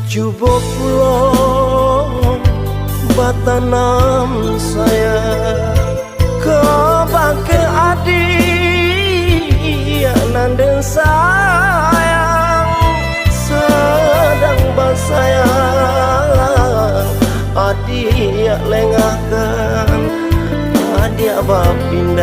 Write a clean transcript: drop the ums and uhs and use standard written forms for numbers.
Coba pulang batanam saya ke adik yang nandeng sayang sedang basayang adik lengahkan adik bapin